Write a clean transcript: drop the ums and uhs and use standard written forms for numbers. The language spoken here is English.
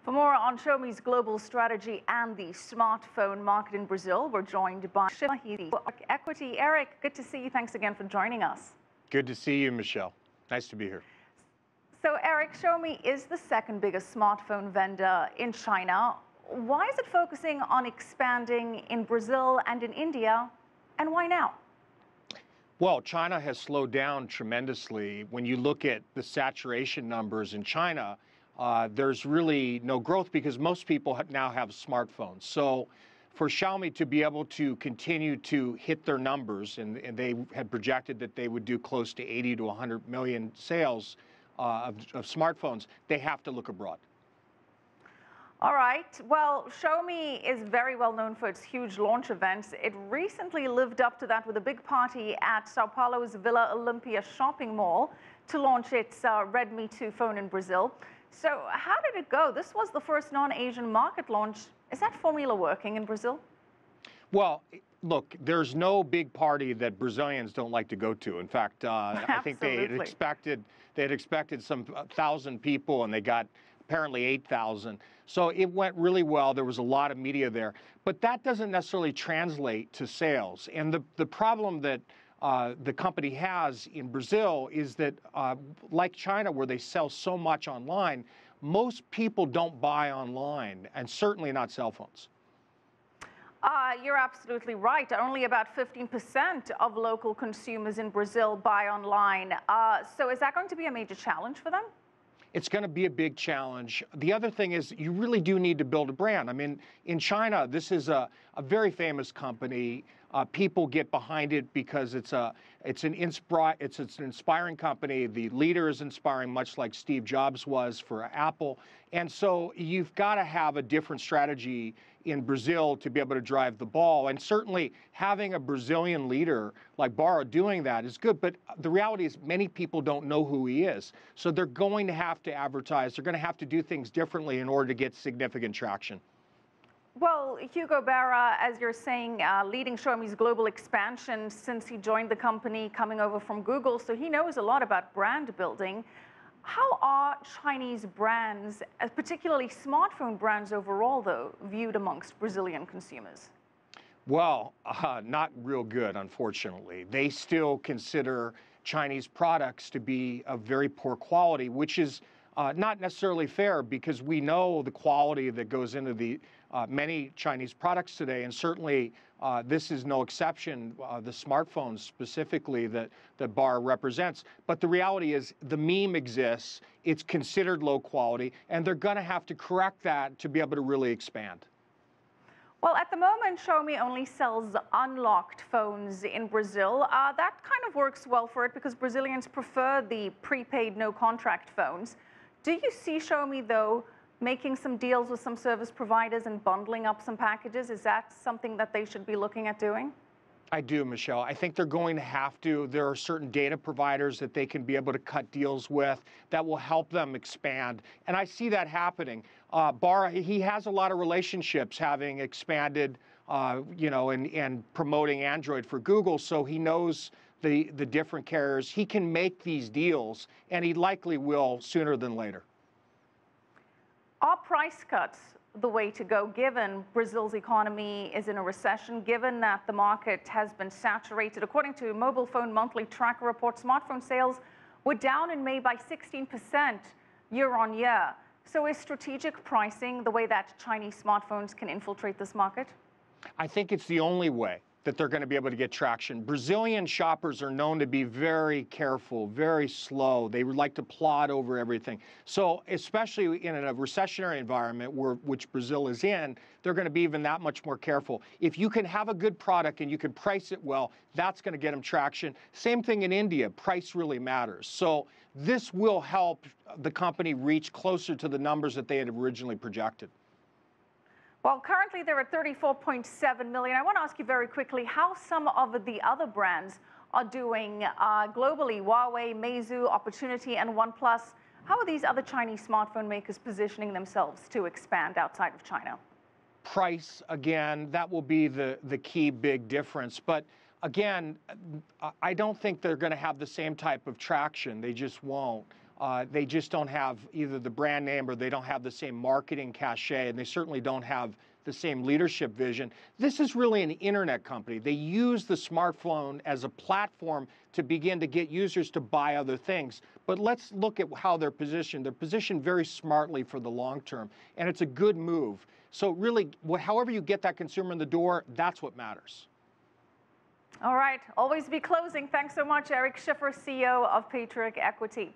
For more on Xiaomi's global strategy and the smartphone market in Brazil, we're joined by Schiffer, Patriarch Equity. Eric, good to see you. Thanks again for joining us. Good to see you, Michelle. Nice to be here. So, Eric, Xiaomi is the second biggest smartphone vendor in China. Why is it focusing on expanding in Brazil and in India, and why now? Well, China has slowed down tremendously. When you look at the saturation numbers in China, there's really no growth because most people now have smartphones. So for Xiaomi to be able to continue to hit their numbers, and they had projected that they would do close to 80 to 100 million sales of smartphones, they have to look abroad. All right. Well, Xiaomi is very well known for its huge launch events. It recently lived up to that with a big party at Sao Paulo's Villa Olympia shopping mall to launch its Redmi 2 phone in Brazil. So how did it go? This was the first non-Asian market launch. Is that formula working in Brazil? Well, look, there's no big party that Brazilians don't like to go to. In fact, I think they had expected some 1,000 people, and they got apparently 8,000. So it went really well. There was a lot of media there. But that doesn't necessarily translate to sales. And the problem that the company has in Brazil is that, like China, where they sell so much online, most people don't buy online, and certainly not cell phones. You're absolutely right. Only about 15% of local consumers in Brazil buy online. So is that going to be a major challenge for them? It's going to be a big challenge. The other thing is you really do need to build a brand. I mean, in China, this is a very famous company. People get behind it because it's an inspiring company. The leader is inspiring, much like Steve Jobs was for Apple. And so you've got to have a different strategy in Brazil to be able to drive the ball. And certainly having a Brazilian leader like Barra doing that is good. But the reality is many people don't know who he is. So they're going to have to advertise. They're going to have to do things differently in order to get significant traction. Well, Hugo Barra, as you're saying, leading Xiaomi's global expansion since he joined the company, coming over from Google, so he knows a lot about brand building. How are Chinese brands, particularly smartphone brands overall, though, viewed amongst Brazilian consumers? Well, not real good, unfortunately. They still consider Chinese products to be of very poor quality, which is not necessarily fair because we know the quality that goes into the many Chinese products today, and certainly this is no exception, the smartphones specifically that Barra represents. But the reality is the meme exists, it's considered low quality, and they're going to have to correct that to be able to really expand. Well, at the moment, Xiaomi only sells unlocked phones in Brazil. That kind of works well for it because Brazilians prefer the prepaid, no-contract phones. Do you see Xiaomi, though, making some deals with some service providers and bundling up some packages? Is that something that they should be looking at doing? I do, Michelle. I think they're going to have to. There are certain data providers that they can be able to cut deals with that will help them expand. And I see that happening. Barra, he has a lot of relationships having expanded, and promoting Android for Google. So he knows the different carriers. He can make these deals, and he likely will sooner than later. Are price cuts the way to go, given Brazil's economy is in a recession, given that the market has been saturated? According to Mobile Phone Monthly Tracker report, smartphone sales were down in May by 16% year on year. So is strategic pricing the way that Chinese smartphones can infiltrate this market? I think it's the only way that they're going to be able to get traction. Brazilian shoppers are known to be very careful, very slow. They would like to plod over everything. So especially in a recessionary environment, which Brazil is in, they're going to be even that much more careful. If you can have a good product and you can price it well, that's going to get them traction. Same thing in India. Price really matters. So this will help the company reach closer to the numbers that they had originally projected. Well, currently they're at 34.7 million. I want to ask you very quickly how some of the other brands are doing globally. Huawei, Meizu, Opportunity, and OnePlus. How are these other Chinese smartphone makers positioning themselves to expand outside of China? Price, again, that will be the key big difference. But again, I don't think they're going to have the same type of traction. They just won't. They just don't have either the brand name or they don't have the same marketing cachet, and they certainly don't have the same leadership vision. This is really an internet company. They use the smartphone as a platform to begin to get users to buy other things. But let's look at how they're positioned. They're positioned very smartly for the long term, and it's a good move. So really, however you get that consumer in the door, that's what matters. All right, always be closing. Thanks so much, Eric Schiffer, CEO of Patriarch Equity.